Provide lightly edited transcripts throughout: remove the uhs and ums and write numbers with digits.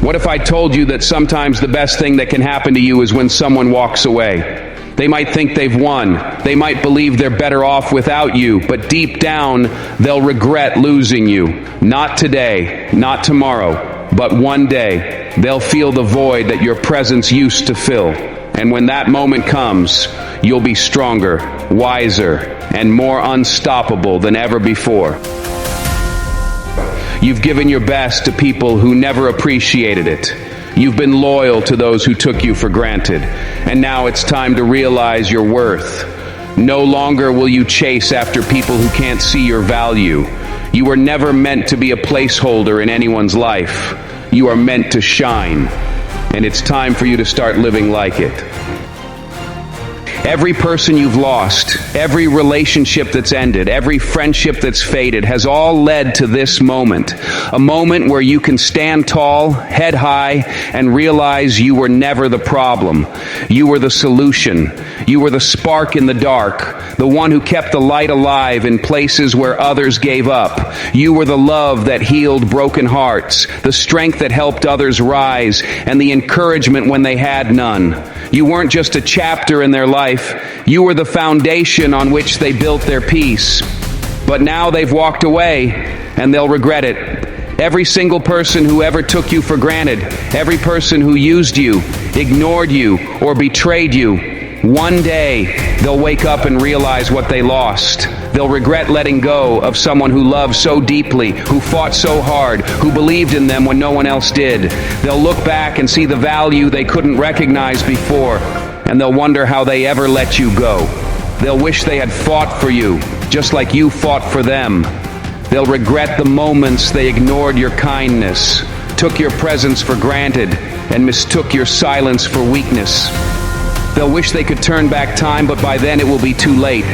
What if I told you that sometimes the best thing that can happen to you is when someone walks away? They might think they've won. They might believe they're better off without you, but deep down, they'll regret losing you. Not today, not tomorrow, but one day, they'll feel the void that your presence used to fill. And when that moment comes, you'll be stronger, wiser, and more unstoppable than ever before. You've given your best to people who never appreciated it. You've been loyal to those who took you for granted. And now it's time to realize your worth. No longer will you chase after people who can't see your value. You were never meant to be a placeholder in anyone's life. You are meant to shine. And it's time for you to start living like it. Every person you've lost, every relationship that's ended, every friendship that's faded has all led to this moment. A moment where you can stand tall, head high, and realize you were never the problem. You were the solution. You were the spark in the dark, the one who kept the light alive in places where others gave up. You were the love that healed broken hearts, the strength that helped others rise, and the encouragement when they had none. You weren't just a chapter in their life. You were the foundation on which they built their peace. But now they've walked away, and they'll regret it. Every single person who ever took you for granted, every person who used you, ignored you, or betrayed you, one day they'll wake up and realize what they lost. They'll regret letting go of someone who loved so deeply, who fought so hard, who believed in them when no one else did. They'll look back and see the value they couldn't recognize before, and they'll wonder how they ever let you go. They'll wish they had fought for you, just like you fought for them. They'll regret the moments they ignored your kindness, took your presence for granted, and mistook your silence for weakness. They'll wish they could turn back time, but by then it will be too late.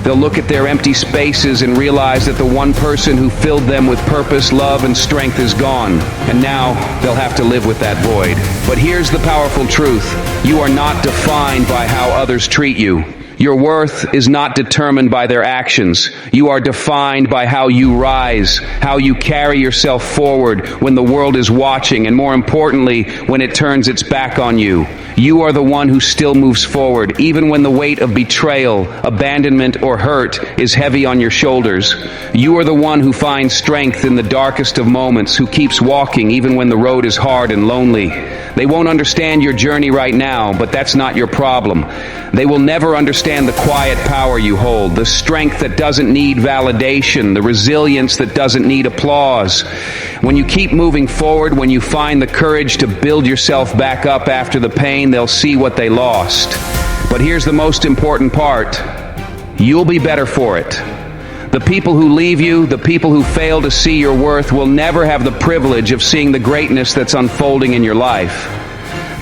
They'll look at their empty spaces and realize that the one person who filled them with purpose, love, and strength is gone. And now they'll have to live with that void. But here's the powerful truth. You are not defined by how others treat you. Your worth is not determined by their actions. You are defined by how you rise, how you carry yourself forward when the world is watching, and more importantly, when it turns its back on you. You are the one who still moves forward, even when the weight of betrayal, abandonment, or hurt is heavy on your shoulders. You are the one who finds strength in the darkest of moments, who keeps walking even when the road is hard and lonely. They won't understand your journey right now, but that's not your problem. They will never understand the quiet power you hold, the strength that doesn't need validation, the resilience that doesn't need applause. When you keep moving forward, when you find the courage to build yourself back up after the pain, they'll see what they lost. But here's the most important part. You'll be better for it. The people who leave you, the people who fail to see your worth, will never have the privilege of seeing the greatness that's unfolding in your life.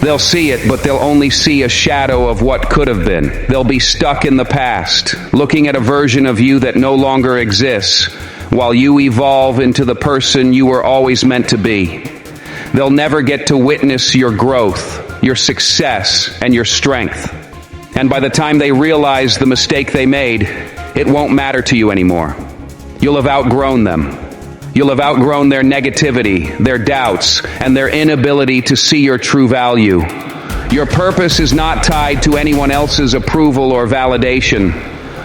They'll see it, but they'll only see a shadow of what could have been. They'll be stuck in the past, looking at a version of you that no longer exists, while you evolve into the person you were always meant to be. They'll never get to witness your growth, your success, and your strength. And by the time they realize the mistake they made, it won't matter to you anymore. You'll have outgrown them. You'll have outgrown their negativity, their doubts, and their inability to see your true value. Your purpose is not tied to anyone else's approval or validation.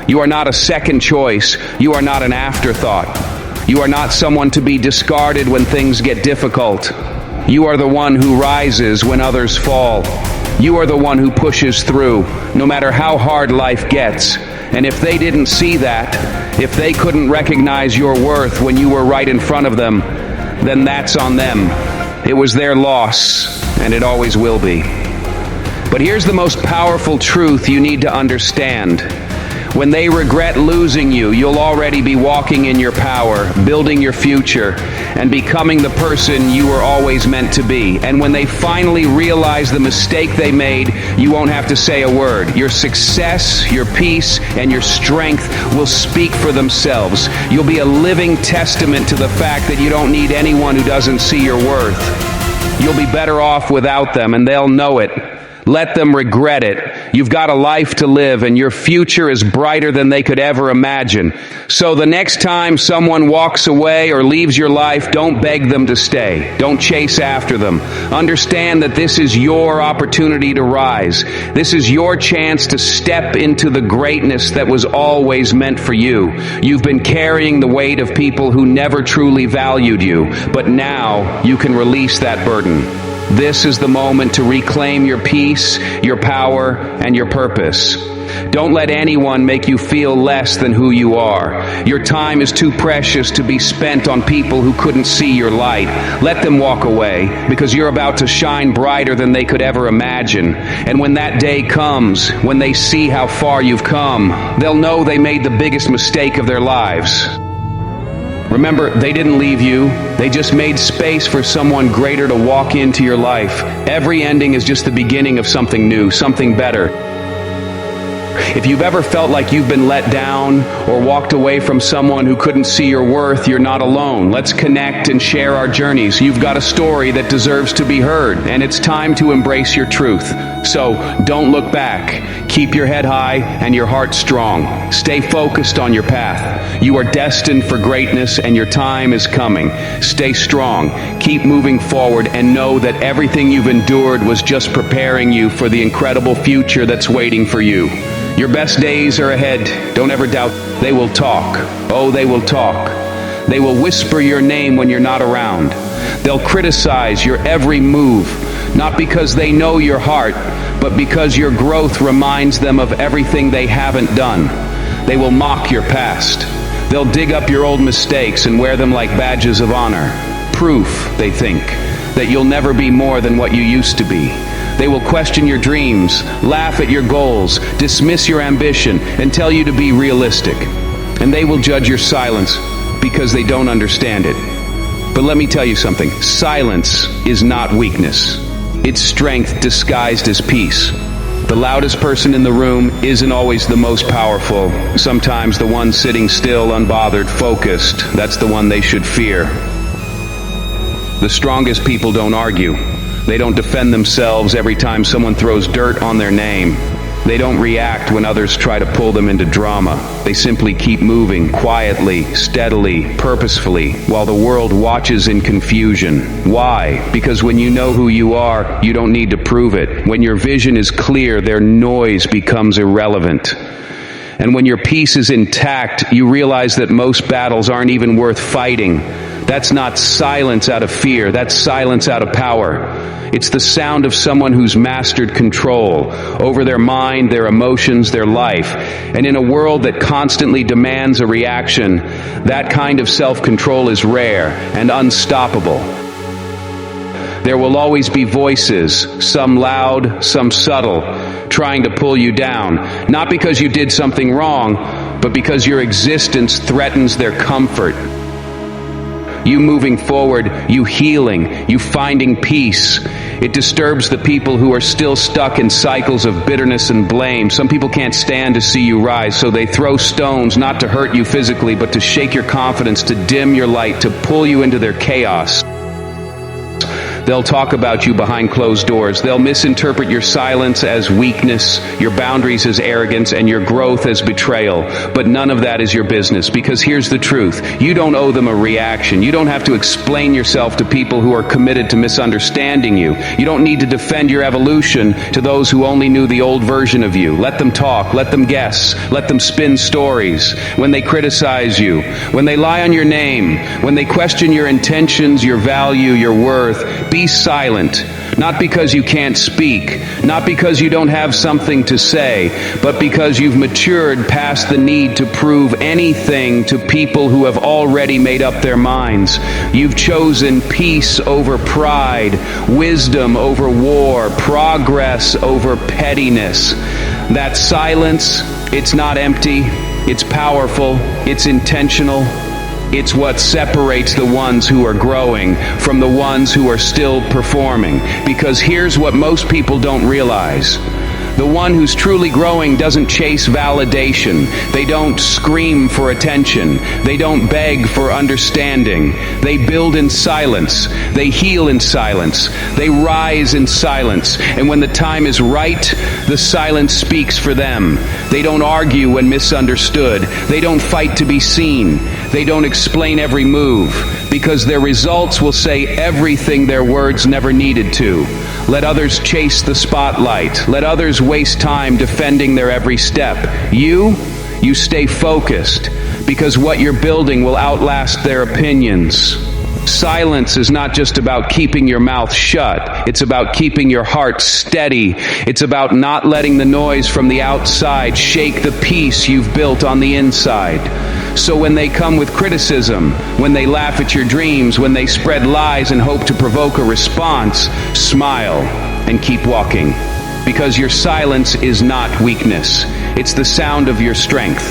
You are not a second choice. You are not an afterthought. You are not someone to be discarded when things get difficult. You are the one who rises when others fall. You are the one who pushes through, no matter how hard life gets. And if they didn't see that, if they couldn't recognize your worth when you were right in front of them, then that's on them. It was their loss, and it always will be. But here's the most powerful truth you need to understand. When they regret losing you, you'll already be walking in your power, building your future, and becoming the person you were always meant to be. And when they finally realize the mistake they made, you won't have to say a word. Your success, your peace, and your strength will speak for themselves. You'll be a living testament to the fact that you don't need anyone who doesn't see your worth. You'll be better off without them, and they'll know it. Let them regret it. You've got a life to live, and your future is brighter than they could ever imagine. So the next time someone walks away or leaves your life, don't beg them to stay. Don't chase after them. Understand that this is your opportunity to rise. This is your chance to step into the greatness that was always meant for you. You've been carrying the weight of people who never truly valued you, but now you can release that burden. This is the moment to reclaim your peace, your power, and your purpose. Don't let anyone make you feel less than who you are. Your time is too precious to be spent on people who couldn't see your light. Let them walk away, because you're about to shine brighter than they could ever imagine. And when that day comes, when they see how far you've come, they'll know they made the biggest mistake of their lives. Remember, they didn't leave you. They just made space for someone greater to walk into your life. Every ending is just the beginning of something new, something better. If you've ever felt like you've been let down or walked away from someone who couldn't see your worth, you're not alone. Let's connect and share our journeys. You've got a story that deserves to be heard, and it's time to embrace your truth. So don't look back. Keep your head high and your heart strong. Stay focused on your path. You are destined for greatness, and your time is coming. Stay strong. Keep moving forward, and know that everything you've endured was just preparing you for the incredible future that's waiting for you. Your best days are ahead. Don't ever doubt. They will talk. Oh, they will talk. They will whisper your name when you're not around. They'll criticize your every move, not because they know your heart, but because your growth reminds them of everything they haven't done. They will mock your past. They'll dig up your old mistakes and wear them like badges of honor. Proof, they think, that you'll never be more than what you used to be. They will question your dreams, laugh at your goals, dismiss your ambition, and tell you to be realistic. And they will judge your silence because they don't understand it. But let me tell you something. Silence is not weakness. It's strength disguised as peace. The loudest person in the room isn't always the most powerful. Sometimes the one sitting still, unbothered, focused, that's the one they should fear. The strongest people don't argue. They don't defend themselves every time someone throws dirt on their name. They don't react when others try to pull them into drama. They simply keep moving, quietly, steadily, purposefully, while the world watches in confusion. Why? Because when you know who you are, you don't need to prove it. When your vision is clear, their noise becomes irrelevant. And when your peace is intact, you realize that most battles aren't even worth fighting. That's not silence out of fear, that's silence out of power. It's the sound of someone who's mastered control over their mind, their emotions, their life. And in a world that constantly demands a reaction, that kind of self-control is rare and unstoppable. There will always be voices, some loud, some subtle, trying to pull you down. Not because you did something wrong, but because your existence threatens their comfort. You moving forward, you healing, you finding peace. It disturbs the people who are still stuck in cycles of bitterness and blame. Some people can't stand to see you rise, so they throw stones not to hurt you physically, but to shake your confidence, to dim your light, to pull you into their chaos. They'll talk about you behind closed doors. They'll misinterpret your silence as weakness, your boundaries as arrogance, and your growth as betrayal. But none of that is your business, because here's the truth. You don't owe them a reaction. You don't have to explain yourself to people who are committed to misunderstanding you. You don't need to defend your evolution to those who only knew the old version of you. Let them talk. Let them guess. Let them spin stories. When they criticize you, when they lie on your name, when they question your intentions, your value, your worth, be silent, not because you can't speak, not because you don't have something to say, but because you've matured past the need to prove anything to people who have already made up their minds. You've chosen peace over pride, wisdom over war, progress over pettiness. That silence, it's not empty, it's powerful, it's intentional. It's what separates the ones who are growing from the ones who are still performing. Because here's what most people don't realize. The one who's truly growing doesn't chase validation. They don't scream for attention. They don't beg for understanding. They build in silence. They heal in silence. They rise in silence. And when the time is right, the silence speaks for them. They don't argue when misunderstood. They don't fight to be seen. They don't explain every move, because their results will say everything their words never needed to. Let others chase the spotlight. Let others waste time defending their every step. You stay focused, because what you're building will outlast their opinions. Silence is not just about keeping your mouth shut. It's about keeping your heart steady. It's about not letting the noise from the outside shake the peace you've built on the inside. So when they come with criticism, when they laugh at your dreams, when they spread lies and hope to provoke a response, smile and keep walking. Because your silence is not weakness. It's the sound of your strength.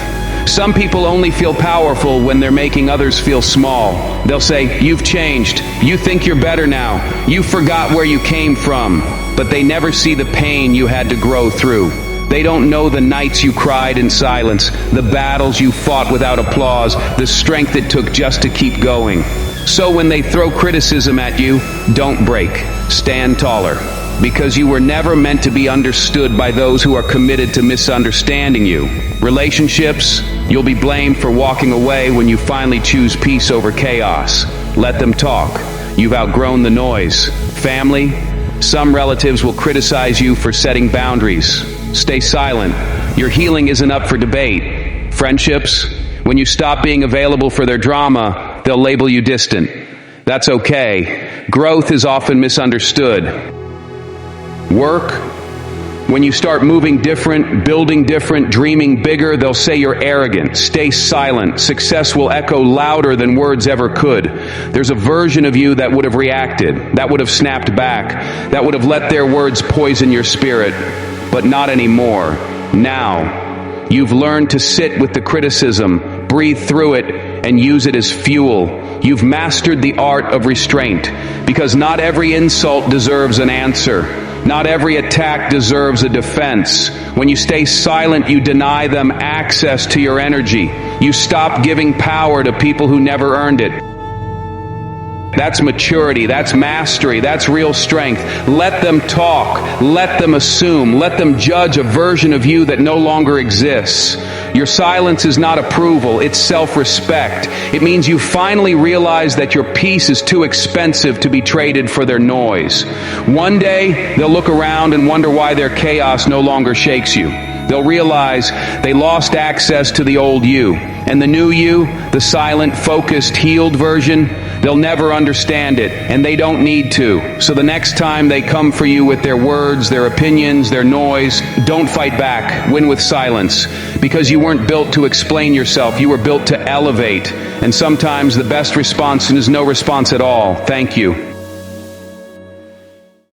Some people only feel powerful when they're making others feel small. They'll say, "You've changed. You think you're better now. You forgot where you came from." But they never see the pain you had to grow through. They don't know the nights you cried in silence, the battles you fought without applause, the strength it took just to keep going. So when they throw criticism at you, don't break. Stand taller. Because you were never meant to be understood by those who are committed to misunderstanding you. Relationships, you'll be blamed for walking away when you finally choose peace over chaos. Let them talk. You've outgrown the noise. Family, some relatives will criticize you for setting boundaries. Stay silent. Your healing isn't up for debate. Friendships, when you stop being available for their drama, they'll label you distant. That's okay. Growth is often misunderstood. Work, when you start moving different, building different, dreaming bigger, they'll say you're arrogant. Stay silent. Success will echo louder than words ever could. There's a version of you that would have reacted, that would have snapped back, that would have let their words poison your spirit. But not anymore. Now, you've learned to sit with the criticism, breathe through it, and use it as fuel. You've mastered the art of restraint, because not every insult deserves an answer. Not every attack deserves a defense. When you stay silent, you deny them access to your energy. You stop giving power to people who never earned it. That's maturity, that's mastery, that's real strength. Let them talk, let them assume, let them judge a version of you that no longer exists. Your silence is not approval, it's self-respect. It means you finally realize that your peace is too expensive to be traded for their noise. One day, they'll look around and wonder why their chaos no longer shakes you. They'll realize they lost access to the old you. And the new you, the silent, focused, healed version, they'll never understand it, and they don't need to. So the next time they come for you with their words, their opinions, their noise, don't fight back. Win with silence. Because you weren't built to explain yourself. You were built to elevate. And sometimes the best response is no response at all. Thank you.